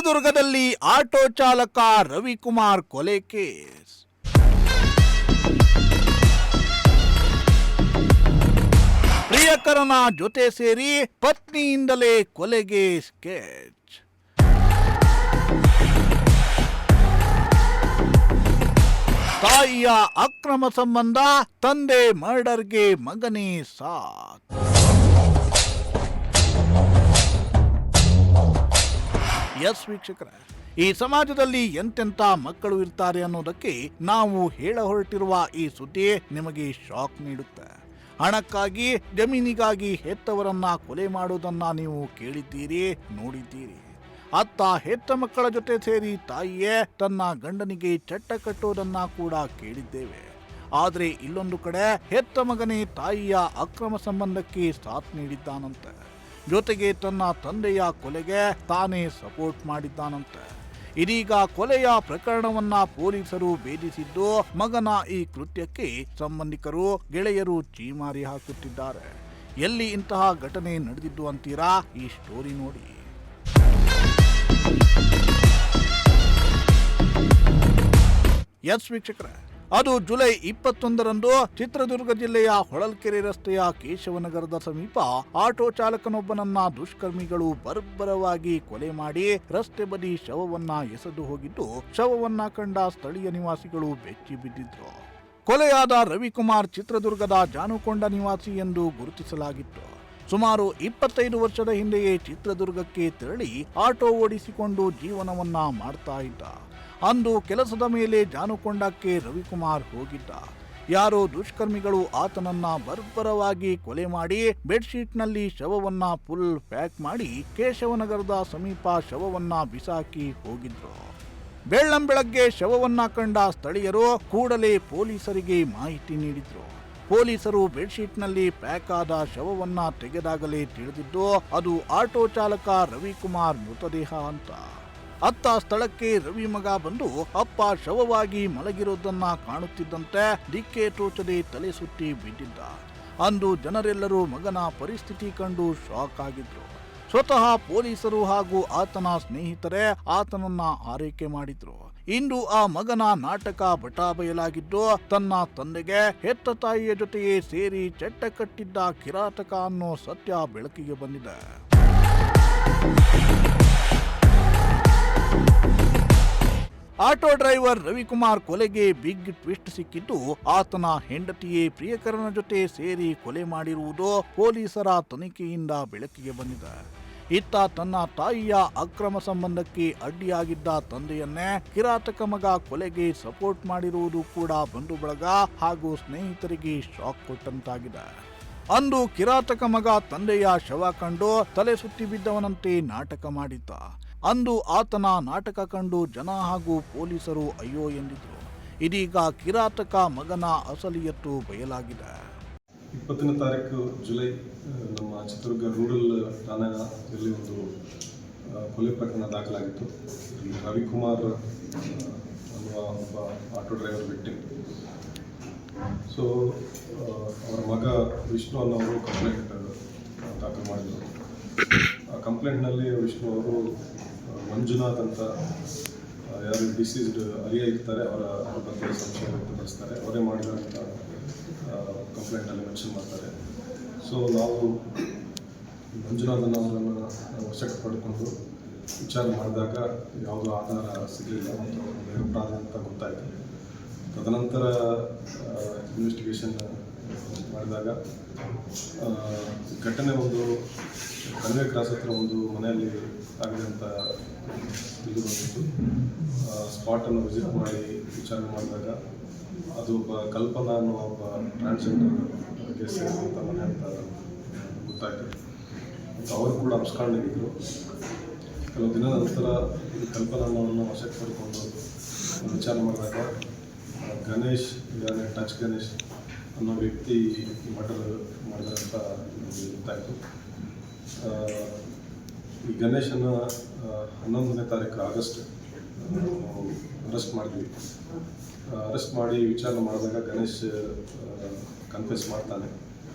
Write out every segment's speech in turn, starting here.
ಚಿತ್ರದುರ್ಗದಲ್ಲಿ ಆಟೋ ಚಾಲಕ ರವಿಕುಮಾರ್ ಕೊಲೆ ಕೇಸ್. ಪ್ರಿಯಕರನ ಜೊತೆ ಸೇರಿ ಪತ್ನಿಯಿಂದಲೇ ಕೊಲೆಗೆ ಸ್ಕೆಚ್. ತಾಯಿಯ ಅಕ್ರಮ ಸಂಬಂಧ, ತಂದೆ ಮರ್ಡರ್ಗೆ ಮಗನೇ ಸಾಥ್. ಎಸ್ ವೀಕ್ಷಕರೇ, ಈ ಸಮಾಜದಲ್ಲಿ ಎಂತೆಂಥ ಮಕ್ಕಳು ಇರ್ತಾರೆ ಅನ್ನೋದಕ್ಕೆ ನಾವು ಹೇಳ ಹೊರಟಿರುವ ಈ ಸುದ್ದಿ ನಿಮಗೆ ಶಾಕ್ ನೀಡುತ್ತೆ. ಹಣಕ್ಕಾಗಿ, ಜಮೀನಿಗಾಗಿ ಹೆತ್ತವರನ್ನ ಕೊಲೆ ಮಾಡುವುದನ್ನ ನೀವು ಕೇಳಿದ್ದೀರಿ, ನೋಡಿದ್ದೀರಿ. ಅತ್ತ ಹೆತ್ತ ಮಕ್ಕಳ ಜೊತೆ ಸೇರಿ ತಾಯಿಯೇ ತನ್ನ ಗಂಡನಿಗೆ ಚಟ್ಟ ಕಟ್ಟೋದನ್ನ ಕೂಡ ಕೇಳಿದ್ದೇವೆ. ಆದರೆ ಇಲ್ಲೊಂದು ಕಡೆ ಹೆತ್ತ ಮಗನೇ ತಾಯಿಯ ಅಕ್ರಮ ಸಂಬಂಧಕ್ಕೆ ಸಾಥ್ ನೀಡಿದ್ದಾನಂತೆ. ಜೊತೆಗೆ ತನ್ನ ತಂದೆಯ ಕೊಲೆಗೆ ತಾನೇ ಸಪೋರ್ಟ್ ಮಾಡಿದ್ದಾನಂತೆ. ಇದೀಗ ಕೊಲೆಯ ಪ್ರಕರಣವನ್ನ ಪೊಲೀಸರು ಭೇದಿಸಿದ್ದು, ಮಗನ ಈ ಕೃತ್ಯಕ್ಕೆ ಸಂಬಂಧಿಕರು, ಗೆಳೆಯರು ಚೀಮಾರಿ ಹಾಕುತ್ತಿದ್ದಾರೆ. ಎಲ್ಲಿ ಇಂತಹ ಘಟನೆ ನಡೆದಿದ್ದು ಅಂತೀರಾ? ಈ ಸ್ಟೋರಿ ನೋಡಿ. ಎಸ್ ವೀಕ್ಷಕರೇ, ಅದು ಜುಲೈ 21ರಂದು ಚಿತ್ರದುರ್ಗ ಜಿಲ್ಲೆಯ ಹೊಳಲ್ಕೆರೆ ರಸ್ತೆಯ ಕೇಶವನಗರದ ಸಮೀಪ ಆಟೋ ಚಾಲಕನೊಬ್ಬನನ್ನ ದುಷ್ಕರ್ಮಿಗಳು ಬರ್ಬರವಾಗಿ ಕೊಲೆ ಮಾಡಿ ರಸ್ತೆ ಬದಿ ಶವವನ್ನ ಎಸೆದು ಹೋಗಿದ್ದು, ಶವವನ್ನ ಕಂಡ ಸ್ಥಳೀಯ ನಿವಾಸಿಗಳು ಬೆಚ್ಚಿ ಬಿದ್ದಿದ್ರು. ಕೊಲೆಯಾದ ರವಿಕುಮಾರ್ ಚಿತ್ರದುರ್ಗದ ಜಾನುಕೊಂಡ ನಿವಾಸಿ ಎಂದು ಗುರುತಿಸಲಾಗಿತ್ತು. ಸುಮಾರು 25 ವರ್ಷದ ಹಿಂದೆಯೇ ಚಿತ್ರದುರ್ಗಕ್ಕೆ ತೆರಳಿ ಆಟೋ ಓಡಿಸಿಕೊಂಡು ಜೀವನವನ್ನ ಮಾಡ್ತಾ ಇದ್ದ. ಅಂದು ಕೆಲಸದ ಮೇಲೆ ಜಾನುಕೊಂಡಕ್ಕೆ ರವಿಕುಮಾರ್ ಹೋಗಿದ್ದ. ಯಾರೋ ದುಷ್ಕರ್ಮಿಗಳು ಆತನನ್ನ ಬರ್ಬರವಾಗಿ ಕೊಲೆ ಮಾಡಿ ಬೆಡ್ಶೀಟ್ನಲ್ಲಿ ಶವವನ್ನ ಫುಲ್ ಪ್ಯಾಕ್ ಮಾಡಿ ಕೇಶವನಗರದ ಸಮೀಪ ಶವವನ್ನ ಬಿಸಾಕಿ ಹೋಗಿದ್ರು. ಬೆಳ್ಳಂಬೆಳಗ್ಗೆ ಶವವನ್ನ ಕಂಡ ಸ್ಥಳೀಯರು ಕೂಡಲೇ ಪೊಲೀಸರಿಗೆ ಮಾಹಿತಿ ನೀಡಿದ್ರು. ಪೊಲೀಸರು ಬೆಡ್ಶೀಟ್ನಲ್ಲಿ ಪ್ಯಾಕ್ ಆದ ಶವವನ್ನ ತೆಗೆದಾಗಲೇ ತಿಳಿದಿದ್ದು, ಅದು ಆಟೋ ಚಾಲಕ ರವಿಕುಮಾರ್ ಮೃತದೇಹ ಅಂತ. ಅತ್ತ ಸ್ಥಳಕ್ಕೆ ರವಿ ಮಗ ಬಂದು ಅಪ್ಪ ಶವವಾಗಿ ಮಲಗಿರೋದನ್ನ ಕಾಣುತ್ತಿದ್ದಂತೆ ದಿಕ್ಕೆ ತೋಚದೆ ತಲೆ ಸುತ್ತಿ ಬಿದ್ದಿದ್ದ. ಅಂದು ಜನರೆಲ್ಲರೂ ಮಗನ ಪರಿಸ್ಥಿತಿ ಕಂಡು ಶಾಕ್ ಆಗಿದ್ರು. ಸ್ವತಃ ಪೊಲೀಸರು ಹಾಗೂ ಆತನ ಸ್ನೇಹಿತರೇ ಆತನನ್ನ ಆರೈಕೆ ಮಾಡಿದ್ರು. ಇಂದು ಆ ಮಗನ ನಾಟಕ ಬಟಾಬಯಲಾಗಿದ್ದು, ತನ್ನ ತಂದೆಗೆ ಹೆತ್ತ ತಾಯಿಯ ಜೊತೆಯೇ ಸೇರಿ ಚಟ್ಟ ಕಟ್ಟಿದ್ದ ಕಿರಾತಕ ಅನ್ನೋ ಸತ್ಯ ಬೆಳಕಿಗೆ ಬಂದಿದೆ. ಆಟೋ ಡ್ರೈವರ್ ರವಿಕುಮಾರ್ ಕೊಲೆಗೆ ಬಿಗ್ ಟ್ವಿಸ್ಟ್ ಸಿಕ್ಕಿದ್ದು, ಆತನ ಹೆಂಡತಿಯೇ ಪ್ರಿಯಕರನ ಜೊತೆ ಸೇರಿ ಕೊಲೆ ಮಾಡಿರುವುದು ಪೊಲೀಸರ ತನಿಖೆಯಿಂದ ಬೆಳಕಿಗೆ ಬಂದಿದೆ. ಇತ್ತ ತನ್ನ ತಾಯಿಯ ಅಕ್ರಮ ಸಂಬಂಧಕ್ಕೆ ಅಡ್ಡಿಯಾಗಿದ್ದ ತಂದೆಯನ್ನೇ ಕಿರಾತಕ ಮಗ ಕೊಲೆಗೆ ಸಪೋರ್ಟ್ ಮಾಡಿರುವುದು ಕೂಡ ಬಂಧು ಬಳಗ ಹಾಗೂ ಸ್ನೇಹಿತರಿಗೆ ಶಾಕ್ ಕೊಟ್ಟಂತಾಗಿದೆ. ಅಂದು ಕಿರಾತಕ ಮಗ ತಂದೆಯ ಶವ ಕಂಡು ತಲೆ ಸುತ್ತಿ ಬಿದ್ದವನಂತೆ ನಾಟಕ ಮಾಡಿದ್ದ. ಅಂದು ಆತನ ನಾಟಕ ಕಂಡು ಜನ ಹಾಗೂ ಪೊಲೀಸರು ಅಯ್ಯೋ ಎಂದಿದ್ರು. ಇದೀಗ ಕಿರಾತಕ ಮಗನ ಅಸಲಿಯತ್ತು ಬಯಲಾಗಿದೆ. 20ನೇ ತಾರೀಕು ಜುಲೈ ನಮ್ಮ ಚಿತ್ರದುರ್ಗ ರೂರಲ್ ಠಾಣೆಯಲ್ಲಿ ಒಂದು ಕೊಲೆ ಪ್ರಕರಣ ದಾಖಲಾಗಿತ್ತು. ರವಿಕುಮಾರ್ ಅನ್ನುವ ಒಬ್ಬ ಆಟೋ ಡ್ರೈವರ್ ವಿಕ್ಟಿಮ್. ಸೊ ಅವರ ಮಗ ವಿಷ್ಣು ಅನ್ನೋರು ಕಂಪ್ಲೇಂಟ್ ದಾಖಲು ಮಾಡಿದರು. ಆ ಕಂಪ್ಲೇಂಟ್ನಲ್ಲಿ ವಿಷ್ಣು ಅವರು ಮಂಜುನಾಥ್ ಅಂತ ಯಾರು ಡಿಸೀಸ್ಡ್ ಅರಿಯ ಇರ್ತಾರೆ ಅವರ ಬಗ್ಗೆ ಸಂಶಯ ವ್ಯಕ್ತಪಡಿಸ್ತಾರೆ. ಅವರೇ ಮಾಡಿದಂಥ ಕಂಪ್ಲೇಂಟಲ್ಲಿ ಮೆನ್ಷನ್ ಮಾಡ್ತಾರೆ. ಸೊ ನಾವು ಮಂಜುನಾಥನ್ ಅವರನ್ನು ವಶಕ್ಕೆ ಪಡ್ಕೊಂಡು ವಿಚಾರ ಮಾಡಿದಾಗ ಯಾವುದೂ ಆಧಾರ ಸಿಗಲಿಲ್ಲ ಮತ್ತು ನಿರಪರಾಧಿ ಅಂತ ಗೊತ್ತಾಯಿತು. ತದನಂತರ ಇನ್ವೆಸ್ಟಿಗೇಷನ್ ಮಾಡಿದಾಗ ಘಟನೆ ಒಂದು ಕನ್ವೆ ಕ್ರಾಸ್ ಹತ್ರ ಒಂದು ಮನೆಯಲ್ಲಿ ಆಗಿದೆ ಅಂತ ಇದು ಬಂದಿತ್ತು. ಸ್ಪಾಟನ್ನು ವಿಸಿಟ್ ಮಾಡಿ ವಿಚಾರಣೆ ಮಾಡಿದಾಗ ಅದು ಒಬ್ಬ ಕಲ್ಪನಾ ಅನ್ನೋ ಒಬ್ಬ ಟ್ರಾನ್ಸ್ಜೆಂಡರ್ಗೆ ಸೇರಿದಂಥ ಮನೆ ಅಂತ ಗೊತ್ತಾಯಿತು. ಮತ್ತು ಅವರು ಕೂಡ ಅಬ್ಸ್ಕಾಂಡಾಗಿದ್ದರು. ಕೆಲವು ದಿನದ ನಂತರ ಈ ಕಲ್ಪನಾವನ್ನು ವಶಕ್ಕೆ ಪಡ್ಕೊಂಡು ವಿಚಾರ ಮಾಡಿದಾಗ ಗಣೇಶ್ ಟಚ್ ಗಣೇಶ್ ಅನ್ನೋ ವ್ಯಕ್ತಿ ಮರ್ಡರ್ ಮಾಡಿದಂಥ ಗೊತ್ತಾಯಿತು. ಈ ಗಣೇಶನ್ನು 11ನೇ ತಾರೀಕು ಆಗಸ್ಟ್ ಅರೆಸ್ಟ್ ಮಾಡಿದ್ವಿ. ಅರೆಸ್ಟ್ ಮಾಡಿ ವಿಚಾರಣೆ ಮಾಡಿದಾಗ ಗಣೇಶ್ ಕನ್ಫೆಸ್ ಮಾಡ್ತಾನೆ,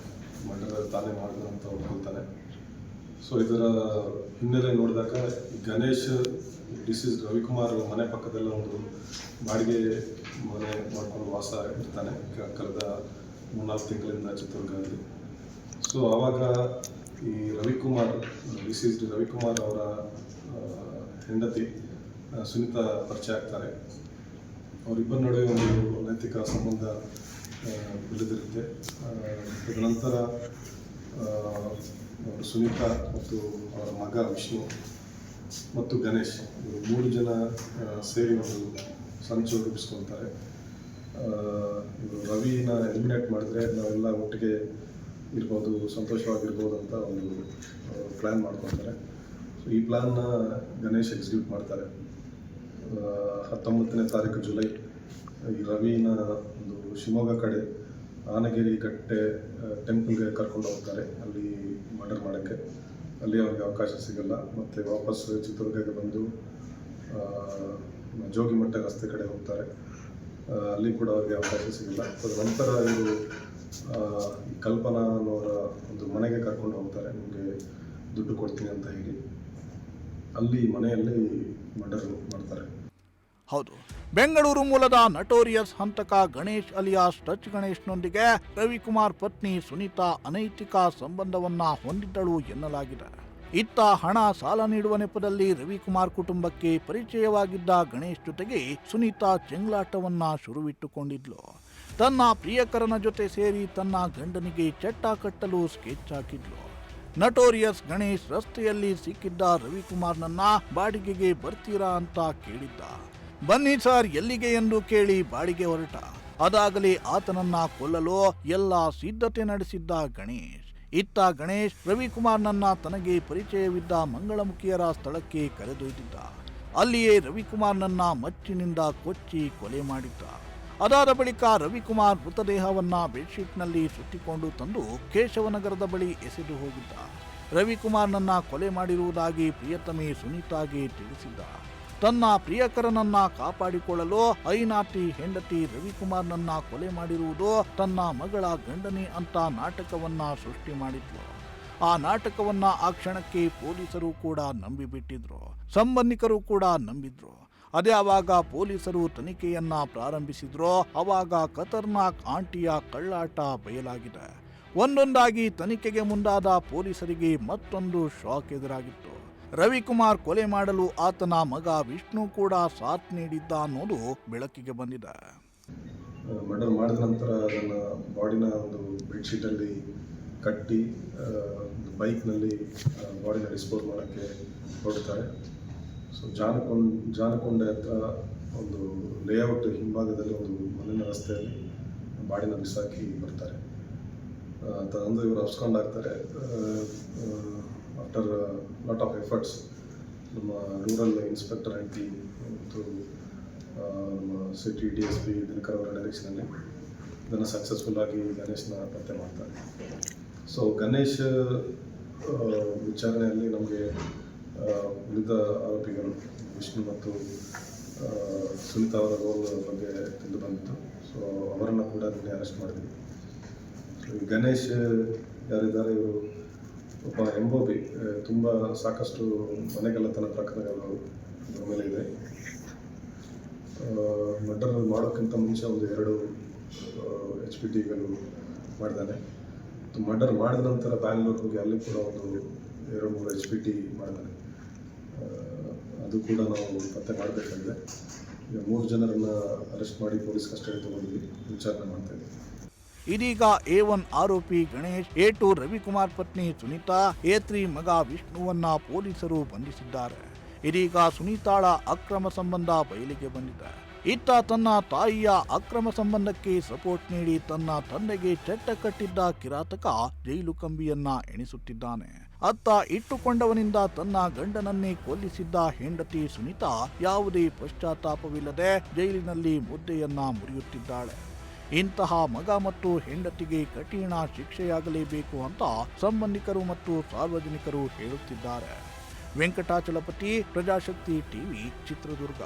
ಮರ್ಡರ್ ತಾನೇ ಮಾಡಿದ್ರು ಅಂತ ಒಪ್ಕೊಳ್ತಾನೆ. ಸೊ ಇದರ ಹಿನ್ನೆಲೆ ನೋಡಿದಾಗ ಗಣೇಶ್ ಡಿಸೀಸ್ ರವಿಕುಮಾರ್ ಮನೆ ಪಕ್ಕದಲ್ಲ ಒಂದು ಬಾಡಿಗೆ ಮನೆ ಮಾಡ್ಕೊಂಡು ವಾಸ ಇರ್ತಾನೆ ಕಳೆದ 3-4 ತಿಂಗಳಿಂದ ಚಿತ್ರದುರ್ಗದಲ್ಲಿ. ಸೊ ಆವಾಗ ಈ ರವಿಕುಮಾರ್ ಡಿಸೀಸ್ಡ್ ರವಿಕುಮಾರ್ ಅವರ ಹೆಂಡತಿ ಸುನೀತಾ ಪರಿಚಯ ಆಗ್ತಾರೆ. ಅವರಿಬ್ಬರ ನಡುವೆ ಒಂದು ನೈತಿಕ ಸಂಬಂಧ ಬೆಳೆದಿರುತ್ತೆ. ತದನಂತರ ಸುನೀತಾ ಮತ್ತು ಅವರ ಮಗ ವಿಷ್ಣು ಮತ್ತು ಗಣೇಶ್ ಇವರು 3 ಜನ ಸೇರಿ ಒಂದು ಸಂಚು ರೂಪಿಸ್ಕೊಳ್ತಾರೆ. ಇವರು ರವಿನ ಎಲಿಮಿನೇಟ್ ಮಾಡಿದ್ರೆ ನಾವೆಲ್ಲ ಒಟ್ಟಿಗೆ ಇರ್ಬೋದು, ಸಂತೋಷವಾಗಿರ್ಬೋದು ಅಂತ ಒಂದು ಪ್ಲ್ಯಾನ್ ಮಾಡ್ಕೊಳ್ತಾರೆ. ಸೊ ಈ ಪ್ಲ್ಯಾನ್ನ ಗಣೇಶ್ ಎಕ್ಸಿಕ್ಯೂಟ್ ಮಾಡ್ತಾರೆ. 19ನೇ ತಾರೀಕು ಜುಲೈ ಈ ರವಿನ ಒಂದು ಶಿವಮೊಗ್ಗ ಕಡೆ ಆನಗಿರಿ ಕಟ್ಟೆ ಟೆಂಪಲ್ಗೆ ಕರ್ಕೊಂಡು ಹೋಗ್ತಾರೆ. ಅಲ್ಲಿ ಮರ್ಡರ್ ಮಾಡೋಕ್ಕೆ ಅಲ್ಲಿ ಅವ್ರಿಗೆ ಅವಕಾಶ ಸಿಗಲ್ಲ. ಮತ್ತು ವಾಪಸ್ ಚಿತ್ರದುರ್ಗಕ್ಕೆ ಬಂದು ಜೋಗಿಮಟ್ಟ ರಸ್ತೆ ಕಡೆ ಹೋಗ್ತಾರೆ. ಅಲ್ಲಿ ಕೂಡ ಅವ್ರಿಗೆ ಅವಕಾಶ ಸಿಗಲ್ಲ. ತದನಂತರ ಇವರು ಈ ಕಲ್ಪನಾ ಅನ್ನೋರ ಒಂದು ಮನೆಗೆ ಕರ್ಕೊಂಡು ಹೋಗ್ತಾರೆ. ನಿಮಗೆ ದುಡ್ಡು ಕೊಡ್ತೀನಿ ಅಂತ ಹೇಳಿ ಅಲ್ಲಿ ಮನೆಯಲ್ಲಿ ಮರ್ಡರ್ ಮಾಡ್ತಾರೆ. ಹೌದು, ಬೆಂಗಳೂರು ಮೂಲದ ನಟೋರಿಯಸ್ ಹಂತಕ ಗಣೇಶ್ ಅಲಿಯಾಸ್ ಟಚ್ ಗಣೇಶ್ನೊಂದಿಗೆ ರವಿಕುಮಾರ್ ಪತ್ನಿ ಸುನೀತಾ ಅನೈತಿಕ ಸಂಬಂಧವನ್ನ ಹೊಂದಿದ್ದಳು ಎನ್ನಲಾಗಿದೆ. ಇತ್ತ ಹಣ ಸಾಲ ನೀಡುವ ನೆಪದಲ್ಲಿ ರವಿಕುಮಾರ್ ಕುಟುಂಬಕ್ಕೆ ಪರಿಚಯವಾಗಿದ್ದ ಗಣೇಶ್ ಜೊತೆಗೆ ಸುನೀತಾ ಚೆಂಗ್ಲಾಟವನ್ನ ಶುರುವಿಟ್ಟುಕೊಂಡಿದ್ಲು. ತನ್ನ ಪ್ರಿಯಕರನ ಜೊತೆ ಸೇರಿ ತನ್ನ ಗಂಡನಿಗೆ ಚಟ್ಟ ಕಟ್ಟಲು ಸ್ಕೆಚ್ ಹಾಕಿದ್ಲು. ನಟೋರಿಯಸ್ ಗಣೇಶ್ ರಸ್ತೆಯಲ್ಲಿ ಸಿಕ್ಕಿದ್ದ ರವಿಕುಮಾರ್ನನ್ನ ಬಾಡಿಗೆಗೆ ಬರ್ತೀರಾ ಅಂತ ಕೇಳಿದ್ದ. ಬನ್ನಿ ಸರ್, ಎಲ್ಲಿಗೆ ಎಂದು ಕೇಳಿ ಬಾಡಿಗೆ ಹೊರಟ. ಅದಾಗಲೇ ಆತನನ್ನ ಕೊಲ್ಲಲು ಎಲ್ಲ ಸಿದ್ಧತೆ ನಡೆಸಿದ್ದ ಗಣೇಶ್. ಇತ್ತ ಗಣೇಶ್ ರವಿಕುಮಾರ್ನನ್ನ ತನಗೆ ಪರಿಚಯವಿದ್ದ ಮಂಗಳಮುಖಿಯರ ಸ್ಥಳಕ್ಕೆ ಕರೆದೊಯ್ದಿದ್ದ. ಅಲ್ಲಿಯೇ ರವಿಕುಮಾರ್ನನ್ನ ಮಚ್ಚಿನಿಂದ ಕೊಚ್ಚಿ ಕೊಲೆ ಮಾಡಿದ್ದ. ಅದಾದ ಬಳಿಕ ರವಿಕುಮಾರ್ ಮೃತದೇಹವನ್ನ ಬೆಡ್ಶೀಟ್ನಲ್ಲಿ ಸುತ್ತಿಕೊಂಡು ತಂದು ಕೇಶವನಗರದ ಬಳಿ ಎಸೆದು ಹೋಗಿದ್ದ. ರವಿಕುಮಾರ್ನನ್ನ ಕೊಲೆ ಮಾಡಿರುವುದಾಗಿ ಪ್ರಿಯತಮೆ ಸುನೀತಾಗೆ ತಿಳಿಸಿದ್ದ. ತನ್ನ ಪ್ರಿಯಕರನನ್ನ ಕಾಪಾಡಿಕೊಳ್ಳಲು ಐನಾತಿ ಹೆಂಡತಿ ರವಿಕುಮಾರ್ನನ್ನ ಕೊಲೆ ಮಾಡಿರುವುದು ತನ್ನ ಮಗಳ ಗಂಡನೆ ಅಂತ ನಾಟಕವನ್ನ ಸೃಷ್ಟಿ ಮಾಡಿದ್ಲು. ಆ ನಾಟಕವನ್ನ ಆ ಕ್ಷಣಕ್ಕೆ ಪೊಲೀಸರು ಕೂಡ ನಂಬಿಬಿಟ್ಟಿದ್ರು, ಸಂಬಂಧಿಕರು ಕೂಡ ನಂಬಿದ್ರು. ಅದೇ ಆವಾಗ ಪೊಲೀಸರು ತನಿಖೆಯನ್ನ ಪ್ರಾರಂಭಿಸಿದ್ರು. ಅವಾಗ ಖತರ್ನಾಕ್ ಆಂಟಿಯ ಕಳ್ಳಾಟ ಬಯಲಾಗಿದೆ. ಒಂದೊಂದಾಗಿ ತನಿಖೆಗೆ ಮುಂದಾದ ಪೊಲೀಸರಿಗೆ ಮತ್ತೊಂದು ಶಾಕ್ ಎದುರಾಗಿತ್ತು. ರವಿಕುಮಾರ್ ಕೊಲೆ ಮಾಡಲು ಆತನ ಮಗ ವಿಷ್ಣು ಕೂಡ ಸಾಥ್ ನೀಡಿದ್ದ ಅನ್ನೋದು ಬೆಳಕಿಗೆ ಬಂದಿದೆ. ಮರ್ಡರ್ ಮಾಡಿದ ನಂತರ ಅದನ್ನ ಬಾಡಿನ ಒಂದು ಬೆಡ್ಶೀಟಲ್ಲಿ ಕಟ್ಟಿ ಬೈಕ್ನಲ್ಲಿ ಬಾಡಿನ ಡಿಸ್ಪೋಸ್ ಮಾಡೋಕ್ಕೆ ಹೊರಡ್ತಾರೆ. ಸೊ ಜಾನಕೊಂಡೆ ಹತ್ರ ಒಂದು ಲೇಔಟ್ ಹಿಂಭಾಗದಲ್ಲಿ ಒಂದು ಮಣ್ಣಿನ ರಸ್ತೆಯಲ್ಲಿ ಬಾಡಿನ ಬಿಸಾಕಿ ಬರ್ತಾರೆ. ತದನಂತರ ಇವರು ಅಪ್ಸ್ಕೊಂಡಾಗ್ತಾರೆ. ಆಫ್ಟರ್ ಲಾಟ್ ಆಫ್ ಎಫರ್ಟ್ಸ್ ನಮ್ಮ ರೂರಲ್ ಇನ್ಸ್ಪೆಕ್ಟರ್ ಆ್ಯಂಡ್ ಟೀಮ್ ಮತ್ತು ನಮ್ಮ ಸಿಟಿ DSP ದಿನಕರ್ ಅವರ ಡೈರೆಕ್ಷನಲ್ಲಿ ಇದನ್ನು ಸಕ್ಸಸ್ಫುಲ್ಲಾಗಿ ಗಣೇಶನ ಪತ್ತೆ ಮಾಡ್ತಾರೆ. ಸೊ ಗಣೇಶ್ ವಿಚಾರಣೆಯಲ್ಲಿ ನಮಗೆ ಉಳಿದ ಆರೋಪಿಗಳು ವಿಷ್ಣು ಮತ್ತು ಸುನೀತಾ ಅವರ ರೋಲ್ ಬಗ್ಗೆ ತಿಳಿದು ಬಂದಿತ್ತು. ಸೊ ಅವರನ್ನು ಕೂಡ ನಿನ್ನೆ ಅರೆಸ್ಟ್ ಮಾಡಿದ್ವಿ. ಗಣೇಶ್ ಯಾರಿದ್ದಾರೆ, ಇವರು ಒಬ್ಬ ಎಂಬೋಬಿ. ತುಂಬ ಸಾಕಷ್ಟು ಮನೆಗಳ್ಳತನ ಪ್ರಕರಣಗಳು ಅವರ ಮೇಲೆ ಇದೆ. ಮರ್ಡರ್ ಮಾಡೋಕ್ಕಿಂತ ಮುಂಚೆ ಒಂದು 2 HPTಗಳು ಮಾಡಿದ್ದಾನೆ. ಮರ್ಡರ್ ಮಾಡಿದ ನಂತರ ಬ್ಯಾಂಗ್ಳೂರು ಹೋಗಿ ಅಲ್ಲಿ ಕೂಡ ಒಂದು 2-3 HPT ಮಾಡಿದ್ದಾನೆ. ಅದು ಕೂಡ ನಾವು ಪತ್ತೆ ಮಾಡಬೇಕಾಗಿದೆ. ಈಗ 3 ಜನರನ್ನು ಅರೆಸ್ಟ್ ಮಾಡಿ ಪೊಲೀಸ್ ಕಸ್ಟಡಿ ತಗೊಂಡು ವಿಚಾರಣೆ ಮಾಡ್ತಾ ಇದ್ದೀವಿ. ಇದೀಗ A1 ಆರೋಪಿ ಗಣೇಶ್, A2 ರವಿಕುಮಾರ್ ಪತ್ನಿ ಸುನೀತಾ, A3 ಮಗ ವಿಷ್ಣುವನ್ನ ಪೊಲೀಸರು ಬಂಧಿಸಿದ್ದಾರೆ. ಇದೀಗ ಸುನೀತಾಳ ಅಕ್ರಮ ಸಂಬಂಧ ಬಯಲಿಗೆ ಬಂದಿದೆ. ಇತ್ತ ತನ್ನ ತಾಯಿಯ ಅಕ್ರಮ ಸಂಬಂಧಕ್ಕೆ ಸಪೋರ್ಟ್ ನೀಡಿ ತನ್ನ ತಂದೆಗೆ ಚಟ್ಟ ಕಟ್ಟಿದ್ದ ಕಿರಾತಕ ಜೈಲು ಕಂಬಿಯನ್ನ ಎಣಿಸುತ್ತಿದ್ದಾನೆ. ಅತ್ತ ಇಟ್ಟುಕೊಂಡವನಿಂದ ತನ್ನ ಗಂಡನನ್ನೇ ಕೊಲ್ಲಿಸಿದ್ದ ಹೆಂಡತಿ ಸುನೀತಾ ಯಾವುದೇ ಪಶ್ಚಾತ್ತಾಪವಿಲ್ಲದೆ ಜೈಲಿನಲ್ಲಿ ಮುದ್ದೆಯನ್ನ ಮುರಿಯುತ್ತಿದ್ದಾಳೆ. ಇಂತಹ ಮಗ ಮತ್ತು ಹೆಂಡತಿಗೆ ಕಠಿಣ ಶಿಕ್ಷೆಯಾಗಲೇಬೇಕು ಅಂತ ಸಂಬಂಧಿಕರು ಮತ್ತು ಸಾರ್ವಜನಿಕರು ಹೇಳುತ್ತಿದ್ದಾರೆ. ವೆಂಕಟಾಚಲಪತಿ, ಪ್ರಜಾಶಕ್ತಿ ಟಿವಿ, ಚಿತ್ರದುರ್ಗ.